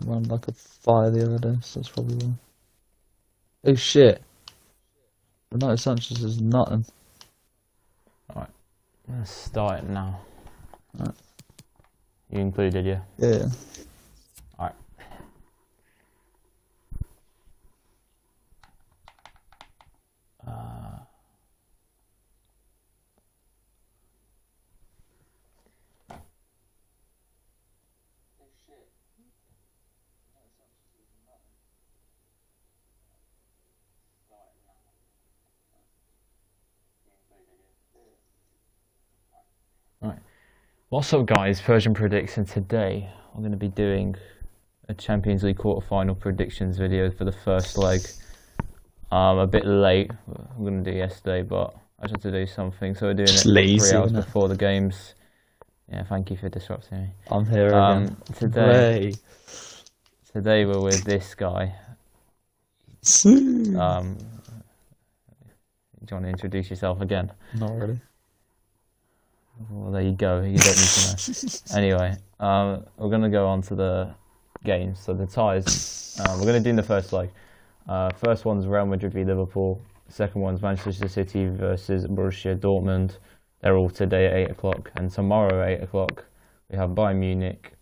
ran like a fire the other day, so that's probably why. Oh shit. Renato Sanchez is nothing. Alright, let's start it now. Alright. You included, yeah? Yeah. Alright. Right. What's up, guys? Persian Predicts, and today I'm going to be doing a Champions League quarter-final predictions video for the first leg. A bit late. I'm going to do yesterday, but I just had to do something, so we're doing Just it lazy, 3 hours innit? before the games. Yeah, thank you for disrupting me. I'm here again. Today we're with this guy. Do you want to introduce yourself again? Not really. Well, there you go. You don't need to know. Anyway, we're going to go on to the games. So the ties, we're going to do in the first leg. First one's Real Madrid v Liverpool. Second one's Manchester City versus Borussia Dortmund. They're all today at 8 o'clock. And tomorrow at 8 o'clock, we have Bayern Munich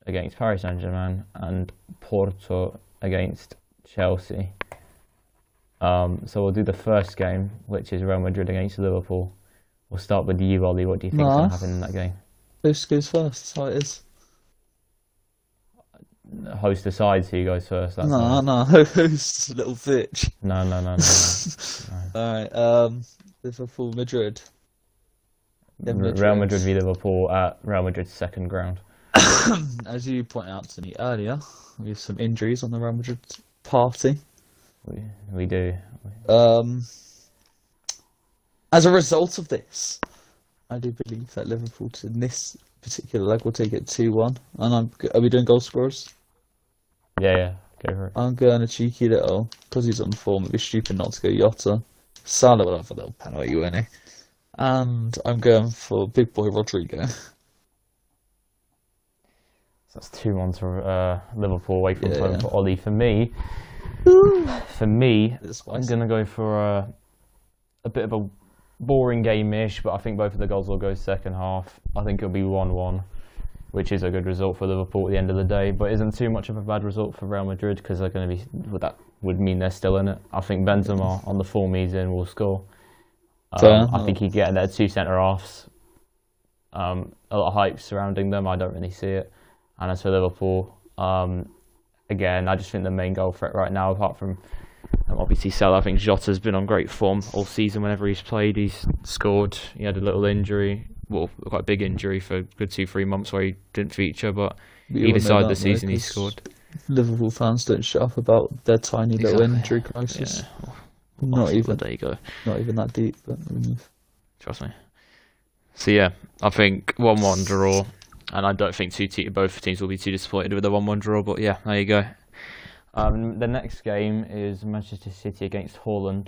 against Paris Saint-Germain and Porto against Chelsea. So we'll do the first game, which is Real Madrid against Liverpool. We'll start with you, Ollie. What do you think is going to happen in that game? Who goes first? That's how it is. Host decides who goes first. That's No, who's a little bitch? No. Alright, Liverpool, Madrid. Real Madrid v Liverpool at Real Madrid's second ground. As you pointed out to me earlier, we have some injuries on the Real Madrid party. We do. As a result of this, I do believe that Liverpool in this particular leg will take it 2-1. And are we doing goal scorers? Yeah, go for it. I'm going a cheeky little, because he's on form, it'd be stupid not to go Jota. Salah will have a little penalty, won't he? And I'm going for big boy Rodrigo. So that's 2-1 to Liverpool away from home for Ollie. For me, I'm going to go for a bit of a boring game-ish, but I think both of the goals will go second half. I think it'll be 1-1, which is a good result for Liverpool at the end of the day, but isn't too much of a bad result for Real Madrid because they're going to be. That would mean they're still in it. I think Benzema, on the form he's in, will score. I think he'd get their 2 centre halves. A lot of hype surrounding them. I don't really see it. And as for Liverpool, again, I just think the main goal threat right now, apart from obviously Salah, I think Jota's been on great form all season. Whenever he's played, he's scored. He had a little injury, well, quite a big injury for a good 2-3 months where he didn't feature, but either side of the season he scored. Liverpool fans don't shut up about their tiny little injury crisis. Yeah. Not even. There you go. Not even that deep, but Trust me. So yeah, I think 1-1 draw, and I don't think both teams will be too disappointed with the 1-1 draw. But yeah, there you go. The next game is Manchester City against Haaland.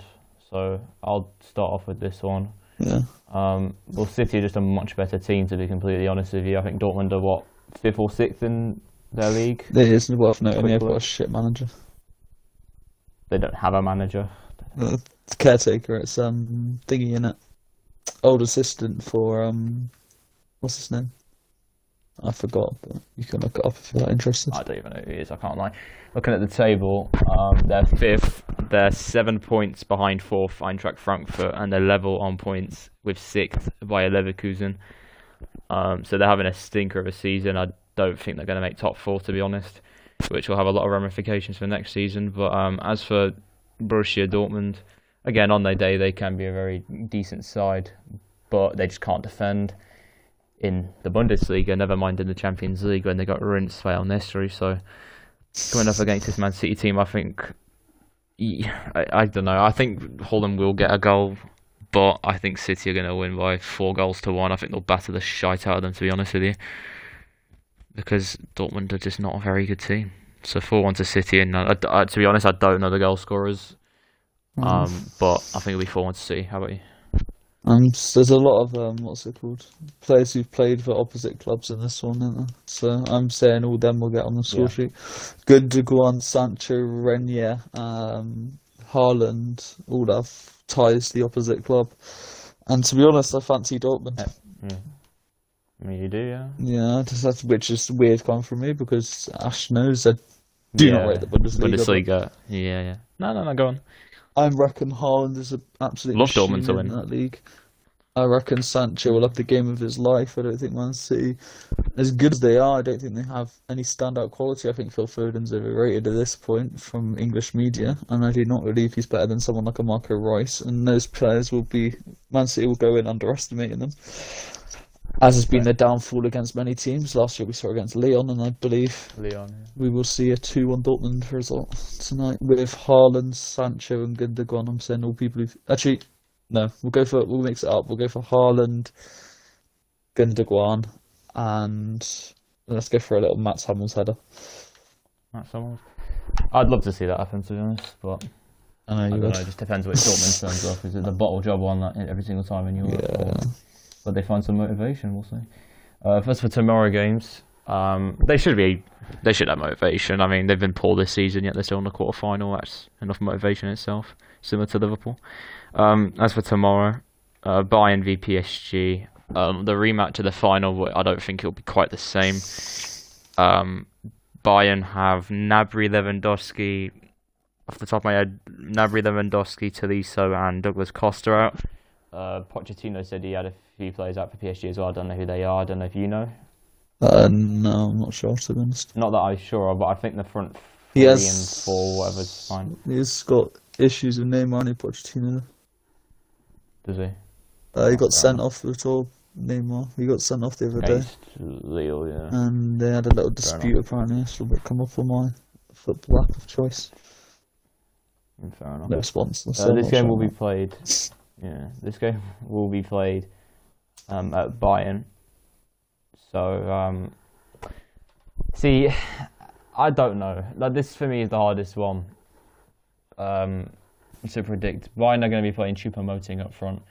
So I'll start off with this one. Yeah. Well, City are just a much better team, to be completely honest with you. I think Dortmund are 5th or 6th in their league. It is worth noting they've got a shit manager. They don't have a manager. The caretaker, it's thingy in it. Old assistant for what's his name? I forgot, but you can look it up if you're that interested. I don't even know who he is, I can't lie. Looking at the table, they're 5th, they're 7 points behind 4th Eintracht Frankfurt, and they're level on points with 6th Bayer Leverkusen. So they're having a stinker of a season. I don't think they're going to make top 4, to be honest, which will have a lot of ramifications for next season. But as for Borussia Dortmund, again, on their day, they can be a very decent side, but they just can't defend in the Bundesliga, never mind in the Champions League when they got rinsed by El Nesri. So coming up against this Man City team, I think, I don't know, I think Haaland will get a goal, but I think City are going to win by 4-1. I think they'll batter the shite out of them, to be honest with you, because Dortmund are just not a very good team. So 4-1 to City, and to be honest, I don't know the goal scorers, but I think it'll be 4-1 to City. How about you? There's a lot of what's it called? Players who've played for opposite clubs in this one, isn't there? So I'm saying all them will get on the score Yeah. sheet. Gundogan, Sancho, Renier, Haaland all have ties to the opposite club. And to be honest, I fancy Dortmund. Yeah. I mean, you do, yeah. Yeah, which is weird coming from me because Ash knows I do not rate the Bundesliga. Bundesliga. Yeah. No, go on. I reckon Haaland is an absolute Love Dortmund machine to in win. that league. I reckon Sancho will have the game of his life. I don't think Man City, as good as they are, I don't think they have any standout quality. I think Phil Foden's overrated at this point from English media, and I do not believe he's better than someone like a Marco Reus. And those players Man City will go in underestimating them, as has been their downfall against many teams. Last year we saw against Lyon, and I believe Leon. we will see a 2-1 Dortmund result tonight with Haaland, Sancho, and Gundogan. I'm saying all people who actually. No, we'll mix it up. We'll go for Haaland, Gundogan, and let's go for a little Mats Hummels header. That's someone. I'd love to see that happen, to be honest, but I know I you don't would. know. It just depends which Dortmund turns up. Is it the bottle job one that every single time in Europe? Yeah. But they find some motivation. We'll see. First for tomorrow games, they should have motivation. I mean, they've been poor this season, yet they're still in the quarter final. That's enough motivation itself, similar to Liverpool. As for tomorrow, Bayern v PSG, the rematch of the final, I don't think it'll be quite the same. Bayern have Gnabry, Lewandowski, off the top of my head, Gnabry, Lewandowski, Tolisso, and Douglas Costa out. Pochettino said he had a few players out for PSG as well. I don't know who they are. I don't know if you know. No, I'm not sure, to be honest. Not that I'm sure of, but I think the front He three has- and four, whatever's fine. He's got issues with Neymar and Pochettino. Does he? He got fair sent enough. off at all. Neymar. He got sent off the other day, Against Lille, yeah. and they had a little dispute apparently. It's a little bit come up on my football app of choice. Fair enough. No sponsor. This game will be played. Yeah, this game will be played at Bayern. So, see, I don't know. Like, this for me is the hardest one to predict. Bayern are going to be playing Choupo-Moting up front,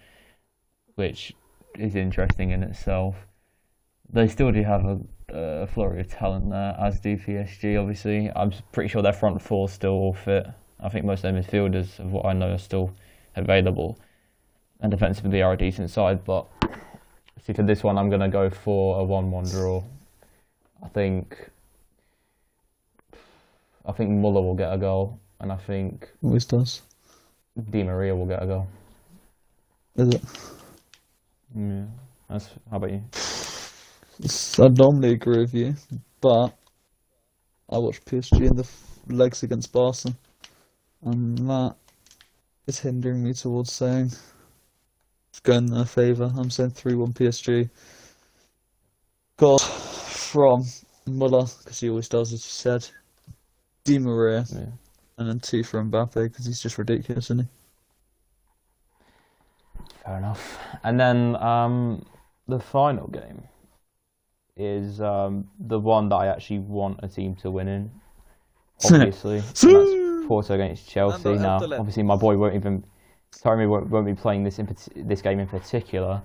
which is interesting in itself. They still do have a flurry of talent there, as do PSG, obviously. I'm pretty sure their front four still all fit. I think most of their midfielders, of what I know, are still available. And defensively, they are a decent side. But see, for this one, I'm going to go for a 1-1 draw. I think Muller will get a goal, and I think Always does. Di Maria will get a goal. Is it? Yeah. How about you? I'd normally agree with you, but I watched PSG in the legs against Barca, and that is hindering me towards saying it's going in their favour. I'm saying 3-1 PSG. Goal from Muller, because he always does, as you said. Di Maria, Yeah. and then 2 for Mbappe, because he's just ridiculous, isn't he? Fair enough. And then the final game is the one that I actually want a team to win in, obviously. And that's Porto against Chelsea. Now, obviously, my boy won't be playing this game in particular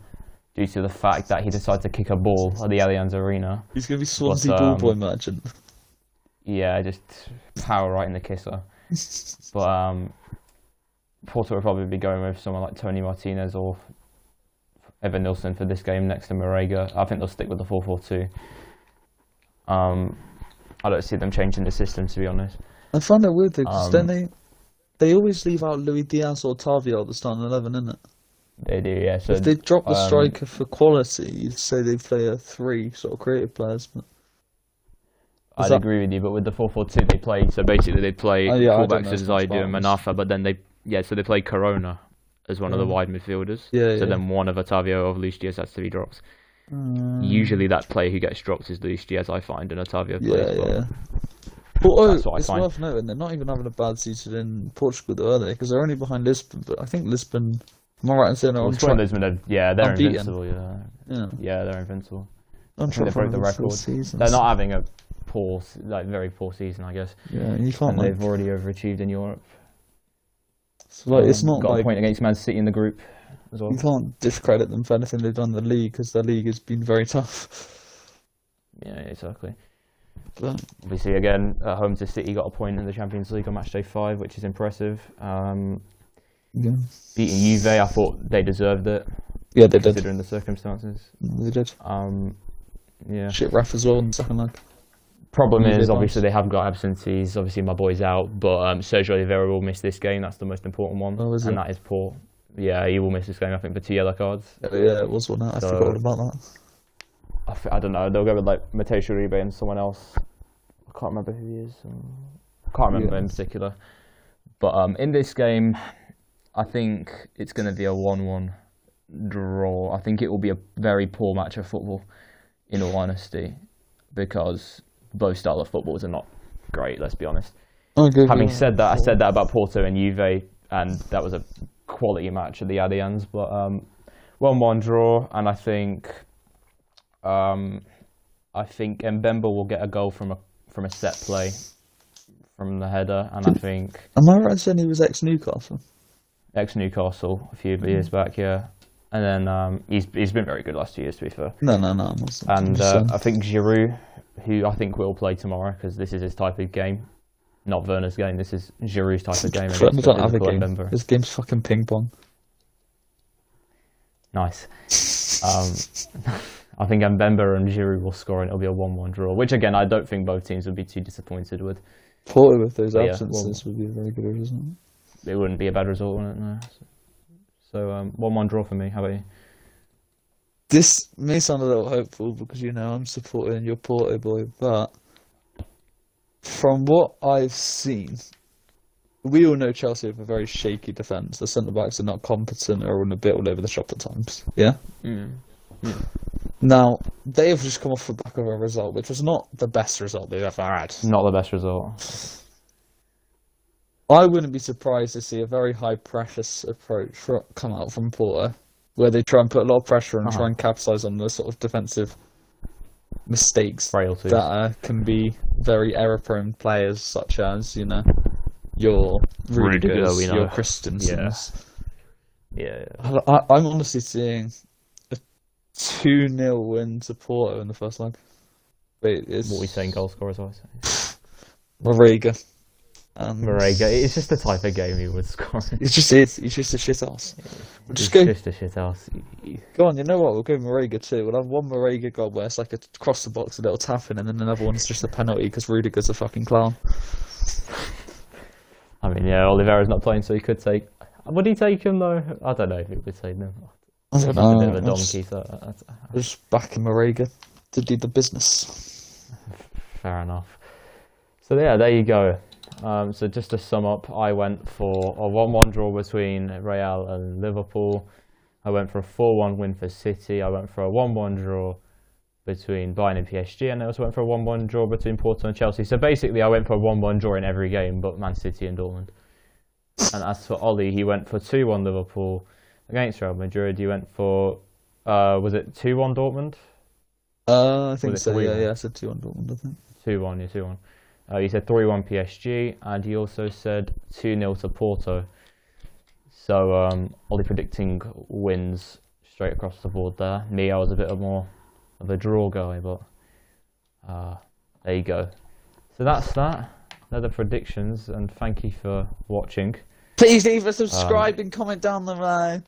due to the fact that he decided to kick a ball at the Allianz Arena. He's going to be Swansea ball boy merchant. Yeah, just power right in the kisser. But Porto will probably be going with someone like Tony Martinez or Evan Nilsson for this game next to Marega. I think they'll stick with the 4-4-2. I don't see them changing the system, to be honest. I find it weird though, because then they always leave out Luis Diaz or Tavia at the starting 11, innit? They do, yeah. So If they drop the striker for quality, you'd say they play a 3 sort of creative players. But I'd agree with you, but with the 4-4-2 they play, so basically they play fullbacks as Zaidu and Manafa, but then they play Corona as one of the wide midfielders. So then one of Otavio or Luis Diaz has to be dropped. Usually that player who gets dropped is Luis Diaz, I find, and Otavio plays well. But That's what I it's find. worth noting, they're not even having a bad season in Portugal though, are they? Because they're only behind Lisbon, but I think Lisbon, am I right in saying they're on track? Lisbon, they're Unbeaten. invincible, yeah, they're invincible. On I think track they broke for the full record. season. They're not having a very poor season, I guess. Yeah, you can't. And they've already overachieved in Europe. It's like it's not got like a point against Man City in the group. as well. You can't discredit them for anything they've done in the league because the league has been very tough. Yeah, exactly. But, Obviously, again, at home to City, got a point in the Champions League on match day 5, which is impressive. yeah. Beating Juve, I thought they deserved it, Yeah, they did. considering the circumstances. They did. Yeah. Shit ref as well in the second leg. Problem Juve is, lost. obviously, they have got absentees. Obviously, my boy's out, but Sergio Oliveira will miss this game. That's the most important one, Oh, is and it? that is poor. Yeah, he will miss this game, I think, for 2 yellow cards. Yeah, it was one. I So- forgot about that. I don't know. They'll go with like Matej Uribe and someone else. I can't remember who he is. I can't remember in particular. But in this game, I think it's going to be a 1-1 draw. I think it will be a very poor match of football, in all honesty, because both style of footballs are not great. Let's be honest. Having said that, I said that about Porto and Juve, and that was a quality match at the Allianz. But 1-1 draw, and I think Mbemba will get a goal from a set play from the header, and I think Am I right saying he was ex-Newcastle? ex-Newcastle a few years back, yeah. And then he's been very good last 2 years, to be fair. No, I'm not. And I think Giroud, who I think will play tomorrow, because this is his type of game, not Werner's game. This is Giroud's type of game. We don't have a game. Mbemba. This game's fucking ping pong. Nice. I think Mbemba and Giroud will score, and it'll be a 1-1 draw, which again I don't think both teams would be too disappointed with. Porto with those But yeah, absences would be a very good result. It wouldn't be a bad result, would it? No. So 1-1 draw for me. How about you? This may sound a little hopeful because I'm supporting your Porto boy, but from what I've seen, we all know Chelsea have a very shaky defence. The centre backs are not competent or on a bit all over the shop at times. Yeah. Now they have just come off the back of a result which was not the best result they've ever had. Not the best result. I wouldn't be surprised to see a very high pressure approach come out from Porto, where they try and put a lot of pressure and try and capitalise on the sort of defensive mistakes Frailties. that can be very error-prone players, such as your Rudigers, your Christensens. Yeah. I'm honestly seeing a 2-0 win to Porto in the first leg. Wait, What are we saying, goal scorers wise? Marega. Marega. It's just the type of game he would score. He's just a shit ass. We'll Just a shit house. Go on, you know what? We'll go Marega too. We'll have one Marega goal where it's like a cross the box, a little tapping, and then another one's just a penalty because Rudiger's a fucking clown. I mean, yeah, Oliveira's not playing, so he could take. Would he take him though? I don't know if he would take him. I don't He's know. a bit of a donkey. So Just backing Marega to do the business. fair enough. So yeah, there you go. So just to sum up, I went for a 1-1 draw between Real and Liverpool. I went for a 4-1 win for City. I went for a 1-1 draw between Bayern and PSG, and I also went for a 1-1 draw between Porto and Chelsea. So basically, I went for a 1-1 draw in every game, but Man City and Dortmund. And as for Ollie, he went for 2-1 Liverpool against Real Madrid. He went for, was it 2-1 Dortmund? I think Was it so. 3-1? Yeah, I said 2-1 Dortmund, I think. 2-1, yeah, 2-1. He said 3-1 PSG, and he also said 2-0 to Porto. So, Ollie predicting wins straight across the board there. Me, I was a bit more of a draw guy, but there you go. So that's that. They're the predictions, and thank you for watching. Please leave a subscribe and comment down the line.